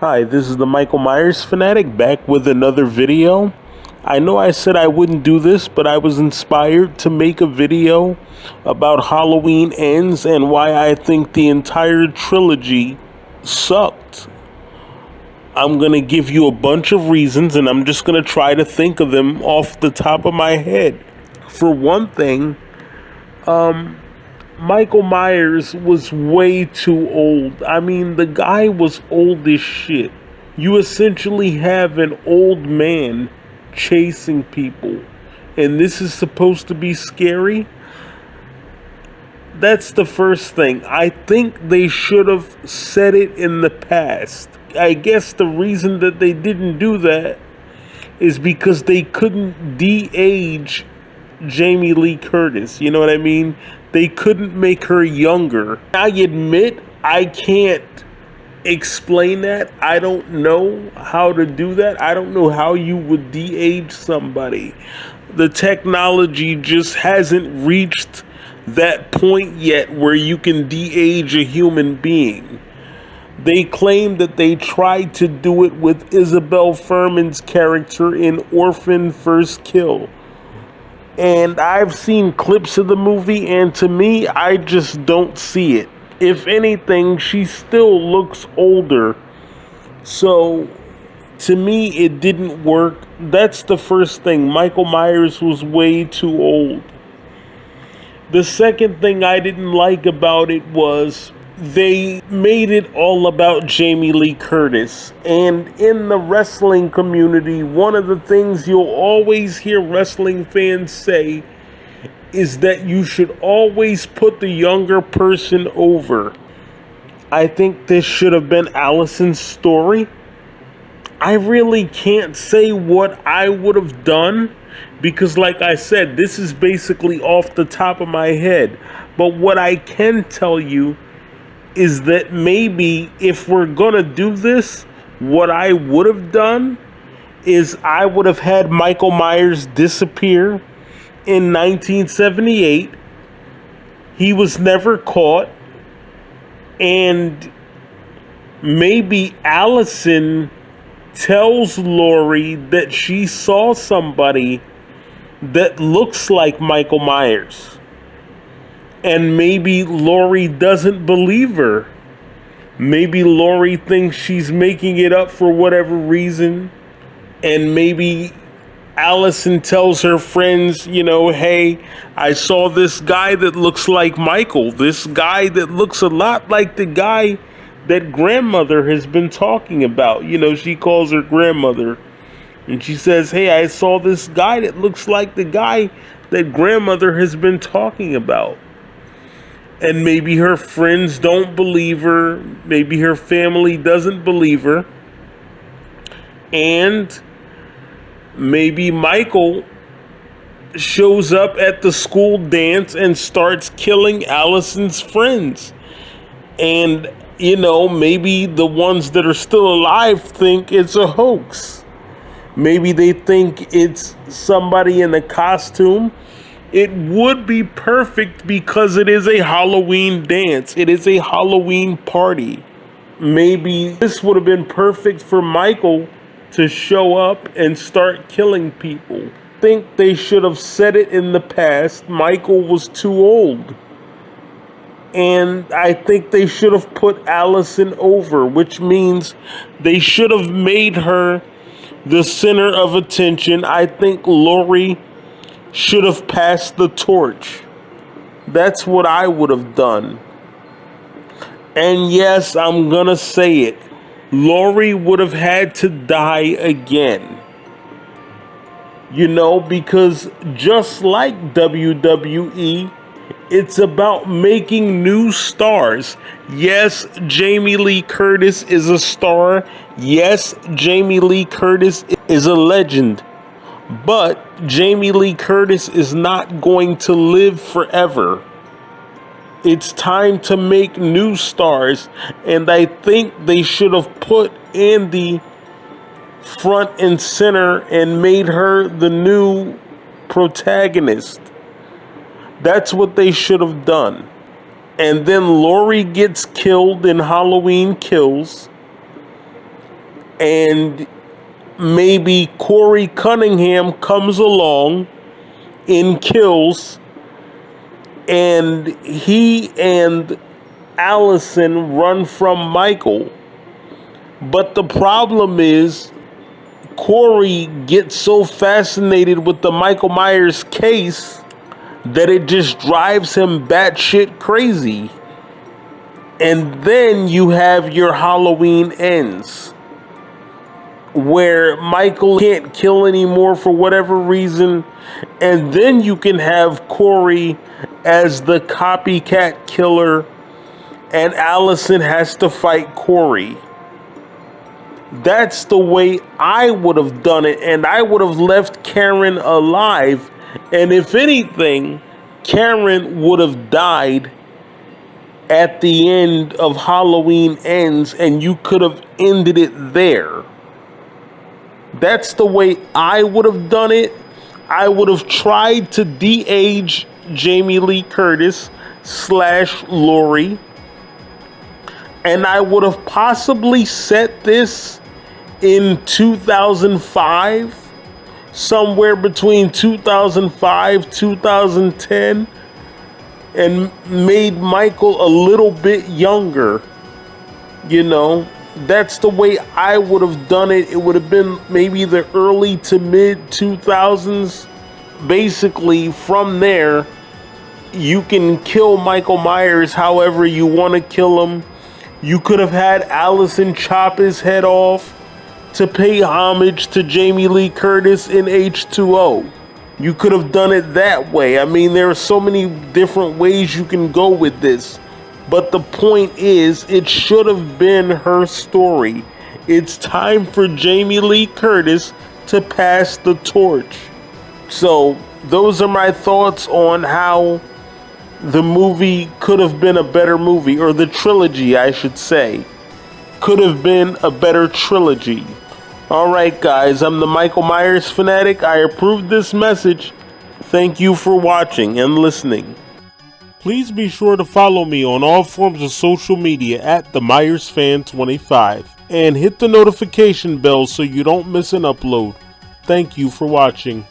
Hi, this is the Michael Myers fanatic back with another video. I know I said I wouldn't do this, but I was inspired to make a video about Halloween Ends and why I think the entire trilogy sucked. I'm going to give you a bunch of reasons, and I'm just going to try to think of them off the top of my head. For one thing, Michael Myers was way too old. I mean, the guy was old as shit. You essentially have an old man chasing people, and this is supposed to be scary? That's the first thing. I think they should have said it in the past. I guess the reason that they didn't do that is because they couldn't de-age Jamie Lee Curtis. You know what I mean? They couldn't make her younger. I admit I can't explain that. I don't know how to do that. I don't know how you would de-age somebody. The technology just hasn't reached that point yet where you can de-age a human being. They claim that they tried to do it with Isabel Fuhrman's character in Orphan First Kill. And I've seen clips of the movie, and to me, I just don't see it. If anything, she still looks older. So, to me, it didn't work. That's the first thing. Michael Myers was way too old. The second thing I didn't like about it was they made it all about Jamie Lee Curtis. And in the wrestling community, one of the things you'll always hear wrestling fans say is that you should always put the younger person over. I think this should have been Allison's story. I really can't say what I would have done because, like I said, this is basically off the top of my head. But what I can tell you is that maybe if we're gonna do this, what I would have done is I would have had Michael Myers disappear in 1978. He was never caught, and maybe Allison tells Laurie that she saw somebody that looks like Michael Myers. And maybe Laurie doesn't believe her. Maybe Laurie thinks she's making it up for whatever reason. And maybe Allison tells her friends, hey, I saw this guy that looks like Michael. This guy that looks a lot like the guy that grandmother has been talking about. She calls her grandmother. And she says, hey, I saw this guy that looks like the guy that grandmother has been talking about. And maybe her friends don't believe her. Maybe her family doesn't believe her. And maybe Michael shows up at the school dance and starts killing Allison's friends. And, maybe the ones that are still alive think it's a hoax. Maybe they think it's somebody in a costume. It would be perfect because it is a Halloween dance. It is a Halloween party. Maybe this would have been perfect for Michael to show up and start killing people. I think they should have said it in the past. Michael was too old. And I think they should have put Allison over, which means they should have made her the center of attention. I think Laurie should have passed the torch. That's what I would have done. And yes, I'm gonna say it. Laurie would have had to die again. Because just like WWE, it's about making new stars. Yes, Jamie Lee Curtis is a star. Yes, Jamie Lee Curtis is a legend. But Jamie Lee Curtis is not going to live forever. It's time to make new stars. And I think they should have put Andy front and center and made her the new protagonist. That's what they should have done. And then Laurie gets killed in Halloween Kills. and maybe Corey Cunningham comes along in Kills, and he and Allison run from Michael. But the problem is, Corey gets so fascinated with the Michael Myers case that it just drives him batshit crazy. And then you have your Halloween Ends, where Michael can't kill anymore for whatever reason, and then you can have Corey as the copycat killer, and Allison has to fight Corey. That's the way I would have done it, and I would have left Karen alive, and if anything, Karen would have died at the end of Halloween Ends, and you could have ended it there. That's the way I would have done it. I would have tried to de-age Jamie Lee Curtis / Laurie, and I would have possibly set this in 2005, somewhere between 2005, 2010, and made Michael a little bit younger. You know, that's the way I would have done it. It would have been maybe the early to mid 2000s. Basically, from there, you can kill Michael Myers however you want to kill him. You could have had Allison chop his head off to pay homage to Jamie Lee Curtis in H2O. You could have done it that way. I mean, there are so many different ways you can go with this. But the point is, it should have been her story. It's time for Jamie Lee Curtis to pass the torch. So, those are my thoughts on how the movie could have been a better movie, or the trilogy, I should say, could have been a better trilogy. Alright guys, I'm the Michael Myers fanatic. I approve this message. Thank you for watching and listening. Please be sure to follow me on all forms of social media at the Myers Fan 25 and hit the notification bell so you don't miss an upload. Thank you for watching.